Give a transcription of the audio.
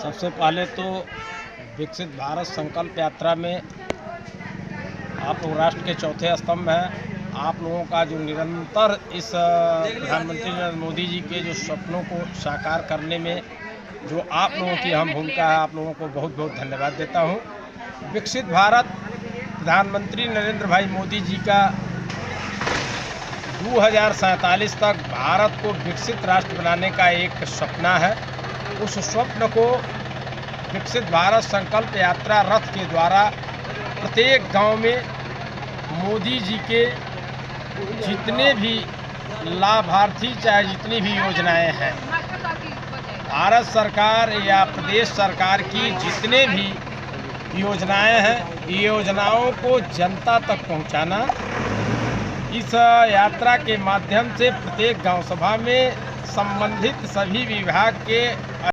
सबसे पहले तो विकसित भारत संकल्प यात्रा में आप लोग राष्ट्र के चौथे स्तंभ हैं। आप लोगों का जो निरंतर इस प्रधानमंत्री नरेंद्र मोदी जी के जो सपनों को साकार करने में जो आप लोगों की अहम भूमिका है, आप लोगों को बहुत बहुत धन्यवाद देता हूं। विकसित भारत प्रधानमंत्री नरेंद्र भाई मोदी जी का 2047 तक भारत को विकसित राष्ट्र बनाने का एक सपना है। उस स्वप्न को विकसित भारत संकल्प यात्रा रथ के द्वारा प्रत्येक गांव में मोदी जी के जितने भी लाभार्थी, चाहे जितनी भी योजनाएं हैं, भारत सरकार या प्रदेश सरकार की जितने भी योजनाएं हैं, योजनाओं को जनता तक पहुंचाना, इस यात्रा के माध्यम से प्रत्येक गांव सभा में संबंधित सभी विभाग के